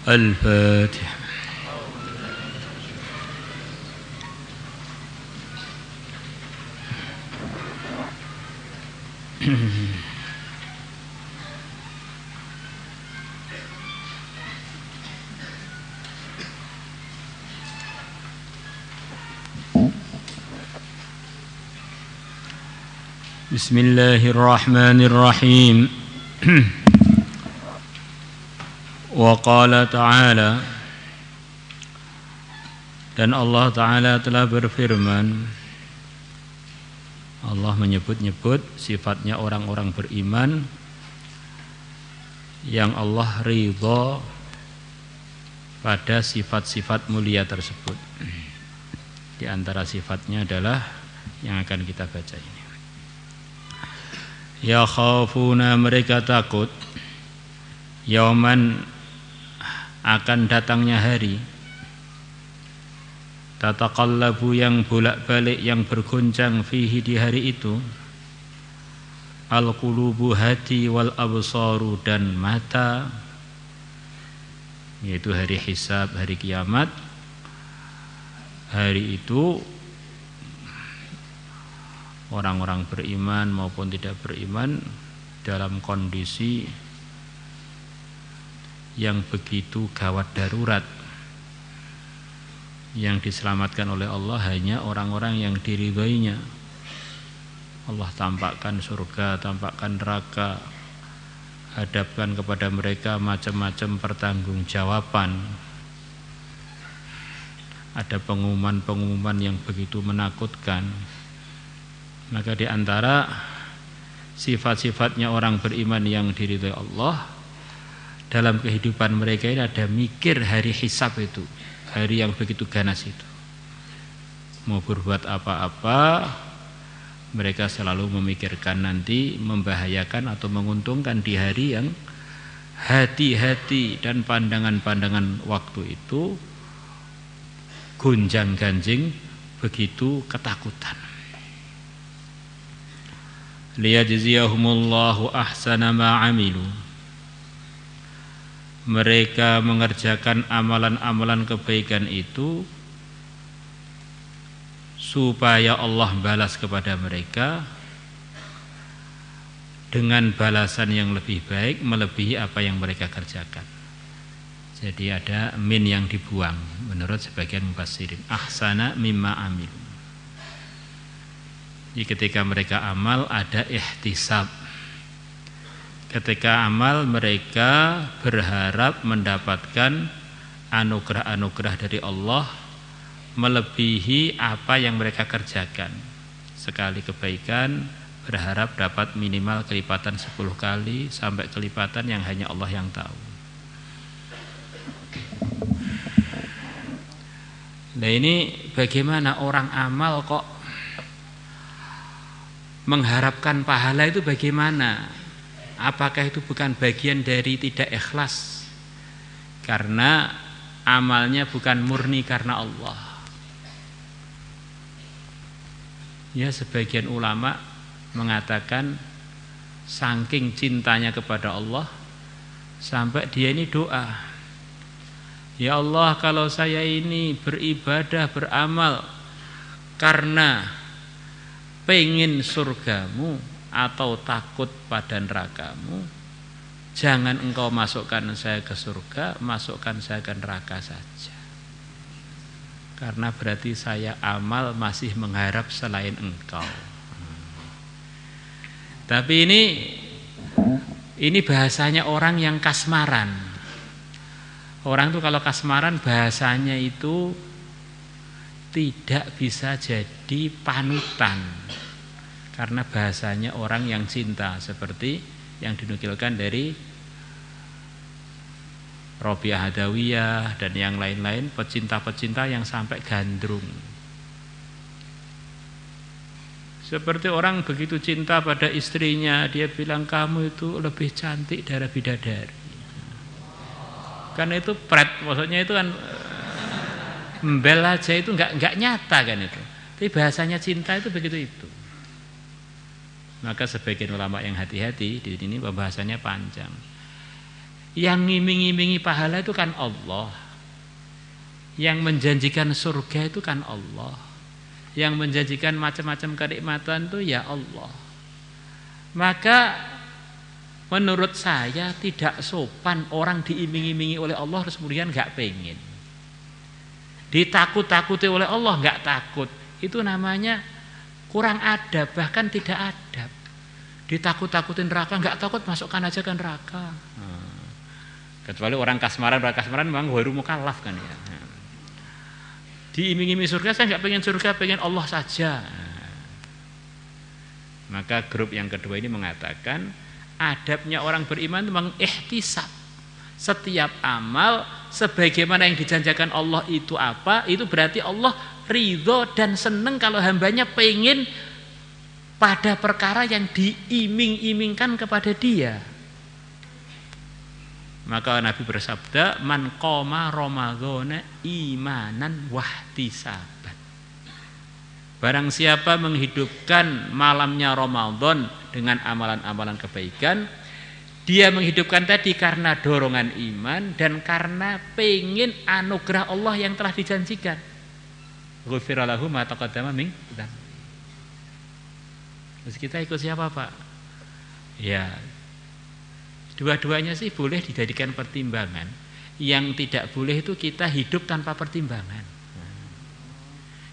الفاتحة. بسم الله الرحمن الرحيم. وقال تعالى, dan Allah Ta'ala telah berfirman. Allah menyebut-nyebut sifatnya orang-orang beriman yang Allah ridha pada sifat-sifat mulia tersebut. Di antara sifatnya adalah yang akan kita baca ini. Ya khafuna, mereka takut, yauman, akan datangnya hari, tataqallabu, yang bolak-balik, yang bergoncang, fihi, di hari itu, al-qulubu, hati, wal absaru, dan mata, yaitu hari hisab, hari kiamat. Hari itu orang-orang beriman maupun tidak beriman dalam kondisi yang begitu gawat darurat. Yang diselamatkan oleh Allah hanya orang-orang yang diridhoinya. Allah tampakkan surga, tampakkan neraka, hadapkan kepada mereka macam-macam pertanggungjawaban. Ada pengumuman-pengumuman yang begitu menakutkan. Maka di antara sifat-sifatnya orang beriman yang diridhoi Allah, dalam kehidupan mereka ini ada mikir hari hisab itu, hari yang begitu ganas itu. Mau berbuat apa-apa, mereka selalu memikirkan nanti membahayakan atau menguntungkan di hari yang hati-hati dan pandangan-pandangan waktu itu gonjang-ganjing, begitu ketakutan. Liyajziyahumullahu ahsana ma amilu, mereka mengerjakan amalan-amalan kebaikan itu supaya Allah balas kepada mereka dengan balasan yang lebih baik, melebihi apa yang mereka kerjakan. Jadi ada min yang dibuang menurut sebagian mufassirin, ahsana mimma amilu. Jadi ketika mereka amal ada ihtisab. Ketika amal mereka berharap mendapatkan anugerah-anugerah dari Allah melebihi apa yang mereka kerjakan. Sekali kebaikan berharap dapat minimal kelipatan 10 kali sampai kelipatan yang hanya Allah yang tahu. Nah ini bagaimana orang amal kok mengharapkan pahala itu bagaimana? Apakah itu bukan bagian dari tidak ikhlas? Karena amalnya bukan murni karena Allah. Ya, sebagian ulama mengatakan saking cintanya kepada Allah sampai dia ini doa, ya Allah, kalau saya ini beribadah, beramal karena pengen surgamu atau takut pada nerakamu, jangan engkau masukkan saya ke surga, masukkan saya ke neraka saja. Karena berarti saya amal masih mengharap selain engkau. Tapi ini bahasanya orang yang kasmaran. Orang itu kalau kasmaran bahasanya itu tidak bisa jadi panutan. Karena bahasanya orang yang cinta, seperti yang dinukilkan dari Robiah Hadawiyah dan yang lain-lain, pecinta-pecinta yang sampai gandrung. Seperti orang begitu cinta pada istrinya, dia bilang kamu itu lebih cantik dari bidadari. Kan itu pret, maksudnya itu kan embel aja, itu enggak nyata kan itu. Tapi bahasanya cinta itu begitu itu. Maka sebagian ulama yang hati-hati di sini pembahasannya panjang. Yang ngiming-ngimingi pahala itu kan Allah. Yang menjanjikan surga itu kan Allah. Yang menjanjikan macam-macam kenikmatan itu ya Allah. Maka menurut saya tidak sopan orang diiming-imingi oleh Allah terus kemudian gak pengen. Ditakut-takuti oleh Allah gak takut. Itu namanya kurang adab, bahkan tidak adab. Ditakut-takutin neraka gak takut, masukkan aja ke neraka. Kecuali orang kasmaran memang baru mukallaf kan ya. Diiming-imingi surga, saya nggak pengen surga, pengen Allah saja. Maka grup yang kedua ini mengatakan adabnya orang beriman itu memang ihtisab. Setiap amal sebagaimana yang dijanjikan Allah itu apa, itu berarti Allah ridho dan seneng kalau hambanya pengen pada perkara yang diiming-imingkan kepada dia. Maka Nabi bersabda, man qoma ramadhana imanan wahtisaban. Barang siapa menghidupkan malamnya Ramadan dengan amalan-amalan kebaikan, dia menghidupkan tadi karena dorongan iman dan karena pengen anugerah Allah yang telah dijanjikan. Ghufira lahu ma taqaddama min dzambi. Terus kita ikut siapa, Pak? Ya, dua-duanya sih boleh dijadikan pertimbangan. Yang tidak boleh itu kita hidup tanpa pertimbangan.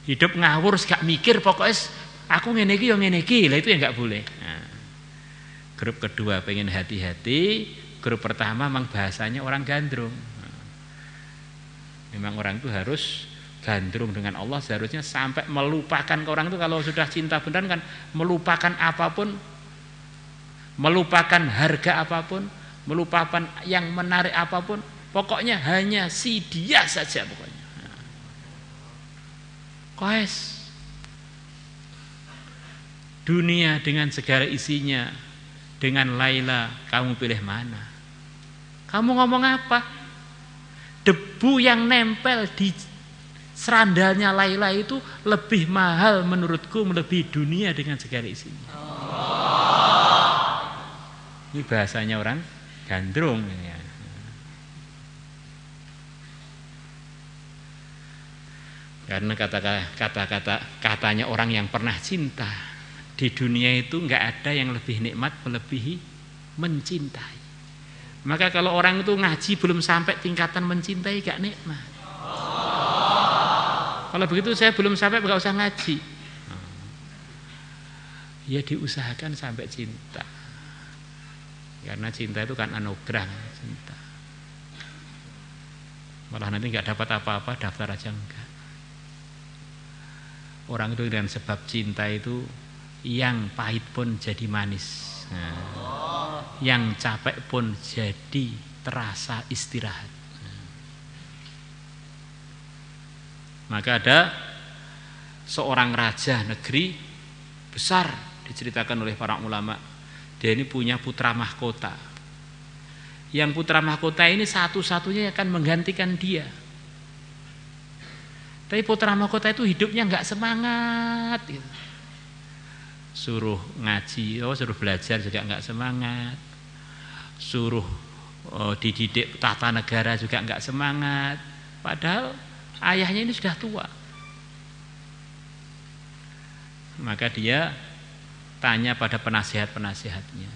Hidup ngawur gak mikir, pokoknya aku ngene iki ya ngene iki. Lah itu yang gak boleh. Grup kedua pengen hati-hati, grup pertama memang bahasanya orang gandrung. Memang orang itu harus gandrung dengan Allah, seharusnya sampai melupakan ke orang itu. Kalau sudah cinta beneran kan melupakan apapun, melupakan harga apapun, melupakan yang menarik apapun, pokoknya hanya si dia saja pokoknya. Koes dunia dengan segala isinya, dengan Laila, kamu pilih mana? Kamu ngomong apa? Debu yang nempel di serandalnya Laila itu lebih mahal menurutku melebihi dunia dengan segala isinya. Ini bahasanya orang gandrung ya. Karena katanya orang yang pernah cinta, di dunia itu nggak ada yang lebih nikmat melebihi mencintai. Maka kalau orang itu ngaji belum sampai tingkatan mencintai gak nikmat. Kalau begitu saya belum sampai nggak usah ngaji. Ya diusahakan sampai cinta. Karena cinta itu kan anugerah, cinta. Malah nanti nggak dapat apa-apa, daftar aja enggak. Orang itu dengan sebab cinta itu yang pahit pun jadi manis, yang capek pun jadi terasa istirahat. Maka ada seorang raja negeri besar, diceritakan oleh para ulama. Dia ini punya putra mahkota. Yang putra mahkota ini satu-satunya yang akan menggantikan dia. Tapi putra mahkota itu hidupnya nggak semangat gitu. Suruh ngaji, suruh belajar juga nggak semangat. Suruh dididik tata negara juga nggak semangat. Padahal ayahnya ini sudah tua. Maka dia tanya pada penasihat-penasihatnya,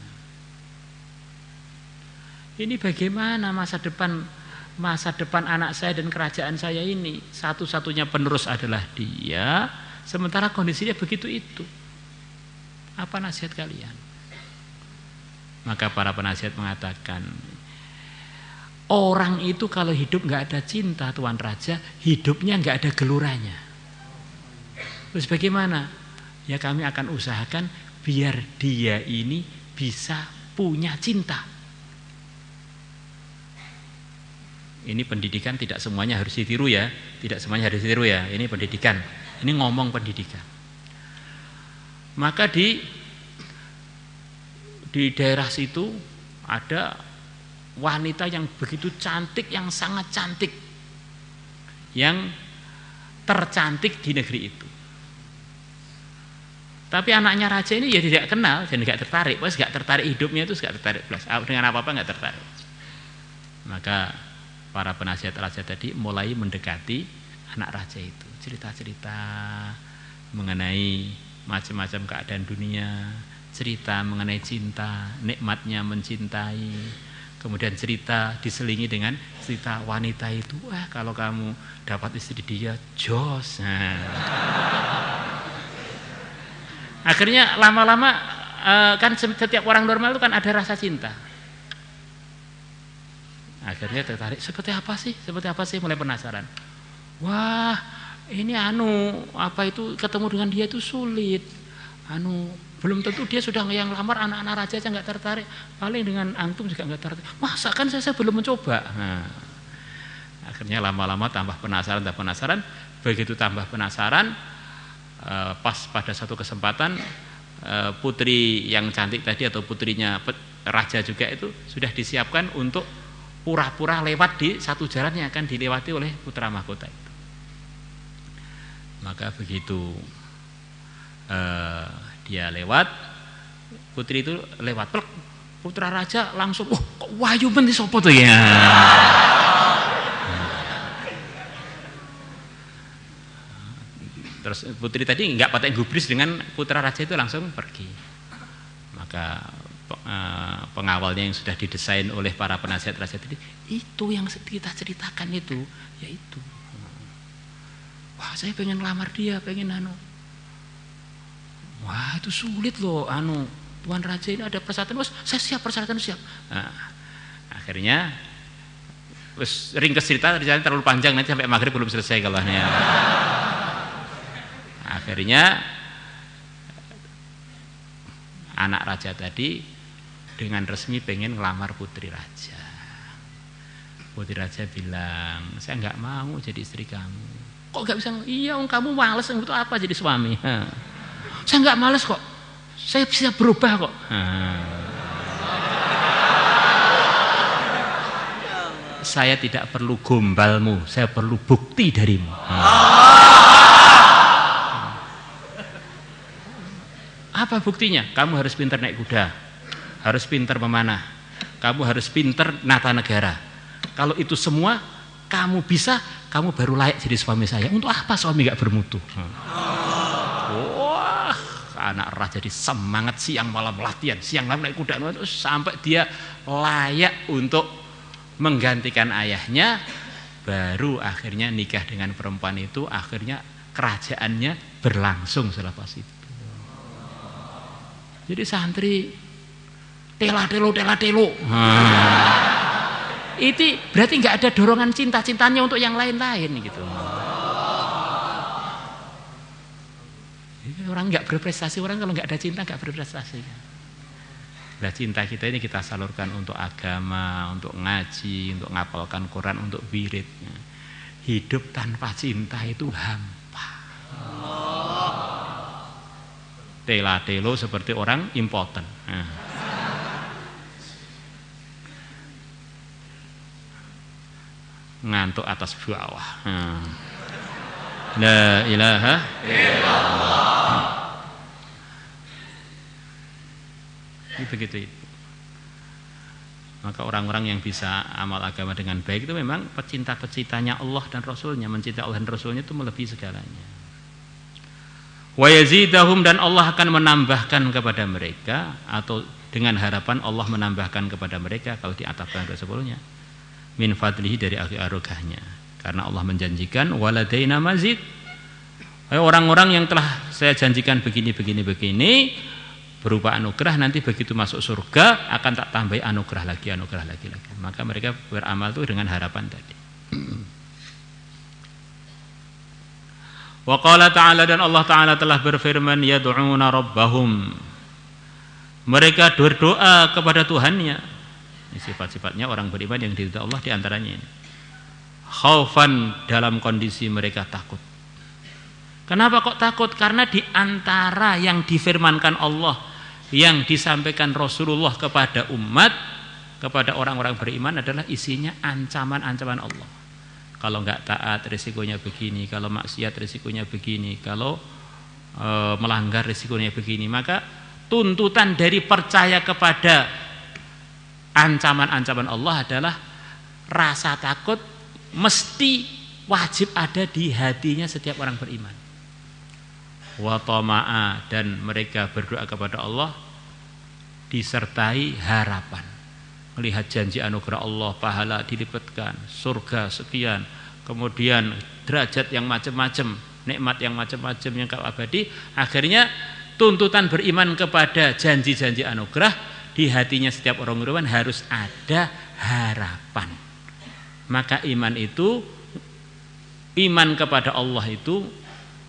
ini bagaimana masa depan anak saya dan kerajaan saya ini? Satu-satunya penerus adalah dia, sementara kondisinya begitu itu. Apa nasihat kalian? Maka para penasihat mengatakan, orang itu kalau hidup nggak ada cinta, Tuan Raja, hidupnya nggak ada geloranya. Terus bagaimana? Ya kami akan usahakan biar dia ini bisa punya cinta. Ini pendidikan tidak semuanya harus ditiru ya, tidak semuanya harus ditiru ya. Ini pendidikan, ini ngomong pendidikan. Maka di daerah situ ada wanita yang begitu cantik, yang sangat cantik, yang tercantik di negeri itu. Tapi anaknya raja ini ya tidak kenal dan tidak tertarik, pas nggak tertarik hidupnya itu, nggak tertarik plus dengan apa-apa nggak tertarik. Maka para penasihat raja tadi mulai mendekati anak raja itu, cerita-cerita mengenai macam-macam keadaan dunia, cerita mengenai cinta, nikmatnya mencintai, kemudian cerita diselingi dengan cerita wanita itu, wah kalau kamu dapat istri dia jos. Nah. Akhirnya lama-lama kan setiap orang normal itu kan ada rasa cinta. Akhirnya tertarik, seperti apa sih, mulai penasaran. Wah, ini apa itu ketemu dengan dia itu sulit. Belum tentu dia sudah yang lamar anak-anak raja aja nggak tertarik. Paling dengan antum juga nggak tertarik. Masa kan saya belum mencoba. Nah, akhirnya lama-lama tambah penasaran. Begitu tambah penasaran, pas pada satu kesempatan putri yang cantik tadi atau putrinya raja juga itu sudah disiapkan untuk pura-pura lewat di satu jalan yang akan dilewati oleh putra mahkota itu. Maka begitu dia lewat, putri itu lewat, putra raja langsung, kok wahyu men sopo tuh ya. Terus putri tadi nggak patek gubris dengan putra raja itu langsung pergi. Maka pengawalnya yang sudah didesain oleh para penasihat raja tadi, itu yang kita ceritakan itu, yaitu, wah saya pengen lamar dia, pengen wah itu sulit loh, Tuan Raja ini ada persyaratan, saya siap persyaratan siap. Nah, akhirnya ringkes cerita terlalu panjang, nanti sampai maghrib belum selesai kalahnya. Akhirnya anak raja tadi dengan resmi pengen ngelamar putri raja. Putri raja bilang, saya nggak mau jadi istri kamu. Kok nggak bisa? Iya, kamu males, itu apa jadi suami? Saya nggak males kok, saya bisa berubah kok. Saya tidak perlu gombalmu, saya perlu bukti darimu. Apa buktinya? Kamu harus pintar naik kuda, harus pintar memanah, kamu harus pintar nata negara. Kalau itu semua kamu bisa, kamu baru layak jadi suami saya. Untuk apa suami gak bermutu? Wah, anak raja jadi semangat, siang malam latihan, siang malam naik kuda, sampai dia layak untuk menggantikan ayahnya. Baru akhirnya nikah dengan perempuan itu, akhirnya kerajaannya berlangsung selepas itu. Jadi santri tela-telo. Itu berarti nggak ada dorongan cinta-cintanya untuk yang lain-lain gitu. Orang nggak berprestasi, orang kalau nggak ada cinta nggak berprestasi. Nah, cinta kita ini kita salurkan untuk agama, untuk ngaji, untuk ngapalkan Quran, untuk wirid. Hidup tanpa cinta itu hampa. Tela-telo seperti orang impoten. Ngantuk atas bawah. La ilaha illallah. Begitu itu. Maka orang-orang yang bisa amal agama dengan baik itu memang pecinta-pecintanya Allah dan Rasulnya, mencintai Allah dan Rasulnya itu melebihi segalanya. Wa yazidahum, dan Allah akan menambahkan kepada mereka, atau dengan harapan Allah menambahkan kepada mereka kalau diatapkan ke sebelumnya, min fadlihi, dari anugerahnya. Karena Allah menjanjikan waladaina mazid, orang-orang yang telah saya janjikan begini berupa anugerah, nanti begitu masuk surga akan tak tambahi anugerah lagi. Maka mereka beramal itu dengan harapan tadi. Wa qala ta'ala, dan Allah Ta'ala telah berfirman, yad'una rabbahum, mereka berdoa kepada Tuhannya. Ini sifat-sifatnya orang beriman yang diridhoi Allah, diantaranya ini. Khaufan, dalam kondisi mereka takut. Kenapa kok takut? Karena diantara yang difirmankan Allah, yang disampaikan Rasulullah kepada umat, kepada orang-orang beriman adalah isinya ancaman-ancaman Allah. Kalau nggak taat risikonya begini, kalau maksiat risikonya begini, kalau melanggar risikonya begini. Maka tuntutan dari percaya kepada ancaman-ancaman Allah adalah rasa takut mesti wajib ada di hatinya setiap orang beriman. Wa tama'a, dan mereka berdoa kepada Allah disertai harapan. Melihat janji anugerah Allah, pahala dilipatkan, surga sekian, kemudian derajat yang macam-macam, nikmat yang macam-macam yang abadi. Akhirnya tuntutan beriman kepada janji-janji anugerah di hatinya setiap orang beriman harus ada harapan. Maka iman itu, iman kepada Allah itu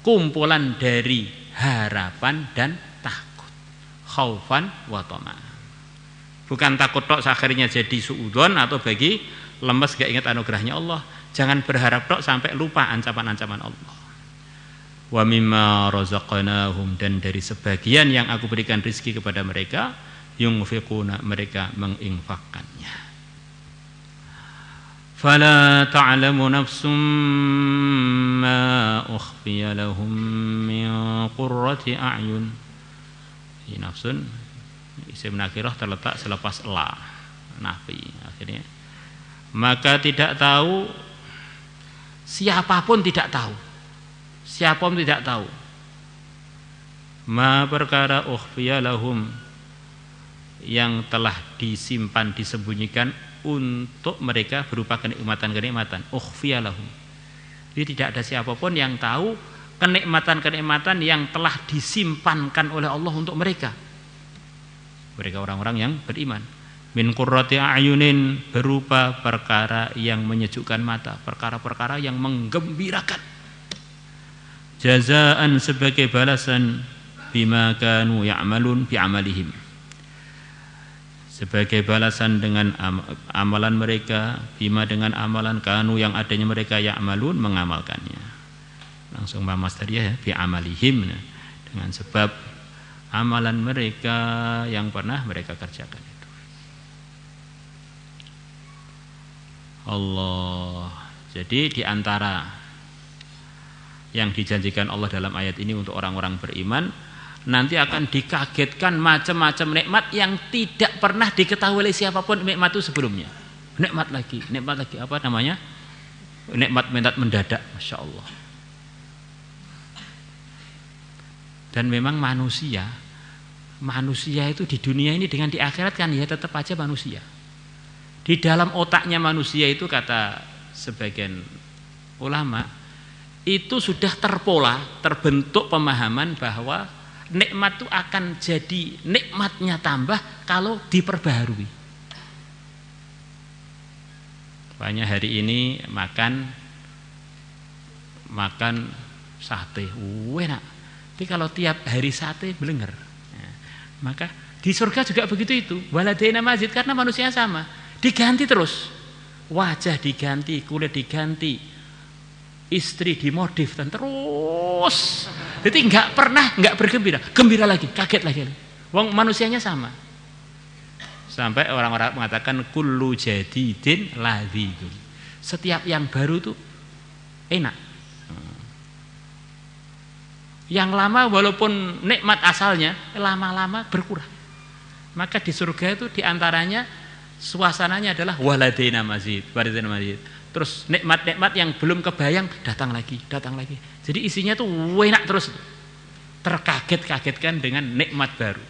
kumpulan dari harapan dan takut, khaufan wa tama'. Bukan takut tok akhirnya jadi suudzon atau bagi lemes gak ingat anugerahnya Allah. Jangan berharap tok sampai lupa ancaman-ancaman Allah. Wa mimma razaqnahum, dan dari sebagian yang aku berikan rizki kepada mereka, yunfiquna, mereka menginfakkannya. Fala ta'lamu nafsum ma ukhfiya lahum min qurrati a'yun. Ini nafsun isim nakirah terletak selepas la, nafi akhirnya. Maka tidak tahu, siapapun tidak tahu, siapapun tidak tahu, ma perkara ukhfiya lahum, yang telah disimpan, disembunyikan untuk mereka berupa kenikmatan-kenikmatan. Ukhfiya lahum, jadi tidak ada siapapun yang tahu kenikmatan-kenikmatan yang telah disimpankan oleh Allah untuk mereka. Mereka orang-orang yang beriman. Min qurrati a'yunin, berupa perkara yang menyejukkan mata, perkara-perkara yang menggembirakan. Jazaan, sebagai balasan, bima kanu ya'malun bi amalihim, sebagai balasan dengan amalan mereka, bima dengan amalan, kanu yang adanya mereka, ya'malun mengamalkannya. Langsung masdariyah ya, bi amalihim, dengan sebab amalan mereka yang pernah mereka kerjakan itu. Allah. Jadi di antara yang dijanjikan Allah dalam ayat ini untuk orang-orang beriman, nanti akan dikagetkan macam-macam nikmat yang tidak pernah diketahui oleh siapapun nikmat itu sebelumnya. Nikmat lagi, apa namanya? Nikmat mendadak, Masya Allah. Dan memang manusia itu di dunia ini dengan di akhirat kan ya tetap aja manusia. Di dalam otaknya manusia itu, kata sebagian ulama, itu sudah terbentuk pemahaman bahwa nikmat itu akan jadi nikmatnya tambah kalau diperbaharui. Banyak hari ini makan sate, enak. Tapi kalau tiap hari sate belenger, ya, maka di surga juga begitu itu. Waladaina mazid, karena manusia sama, diganti terus, wajah diganti, kulit diganti, istri dimodif dan terus. Jadi nggak bergembira, gembira lagi, kaget lagi. Wong manusianya sama. Sampai orang-orang mengatakan kullu jadidin ladzidun. Setiap yang baru itu enak. Yang lama walaupun nikmat asalnya lama-lama berkurang. Maka di surga itu diantaranya suasananya adalah waladaina mazid. Terus nikmat-nikmat yang belum kebayang datang lagi. Jadi isinya tuh enak terus. Terkaget-kagetkan dengan nikmat baru.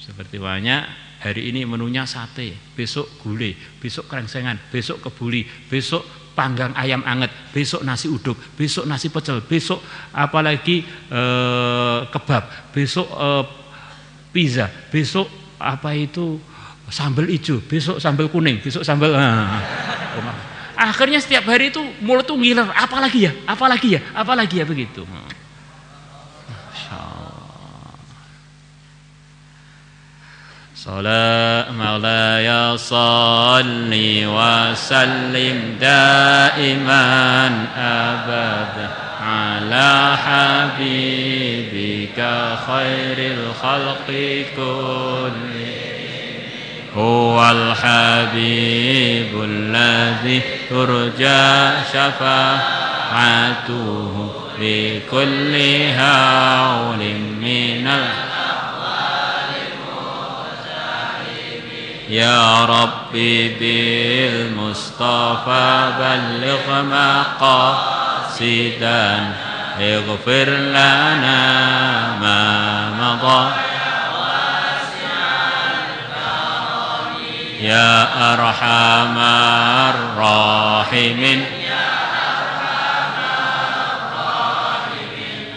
Seperti banyak hari ini menunya sate, besok gulai, besok krengsengan, besok kebuli, besok panggang ayam anget, besok nasi uduk, besok nasi pecel, besok apalagi kebab, besok pizza, besok apa itu sambal hijau, besok sambal kuning, besok sambal akhirnya setiap hari itu mulut tuh ngiler, apalagi ya begitu. Salat maulaya salli wa sallim daiman abada ala habibika khairil khalqi kulli huwal habibul ladzi turja syafa'atuhu li kulli hawlin minal يا ربي بالمصطفى بلغ مقاصدنا اغفر لنا ما مضى يا أرحم الراحمين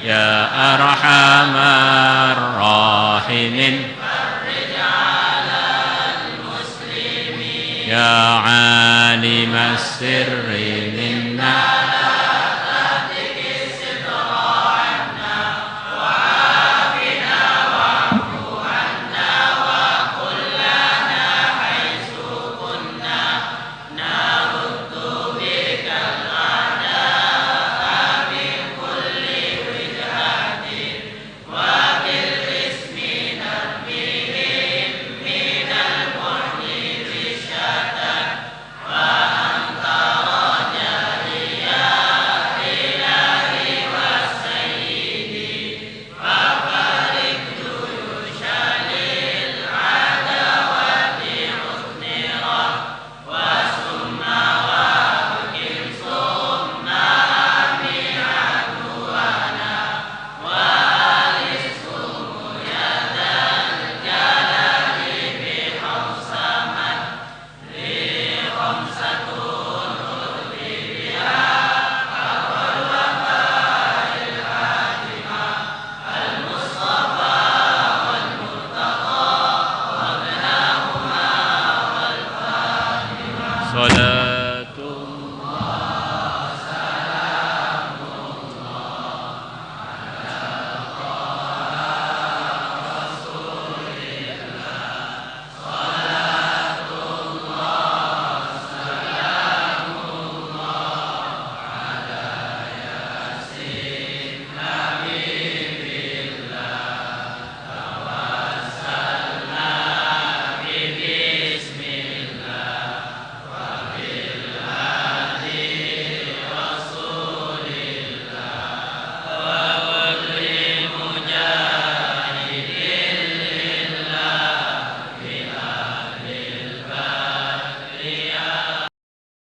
يا أرحم الراحمين يا عالم السر منا صلاة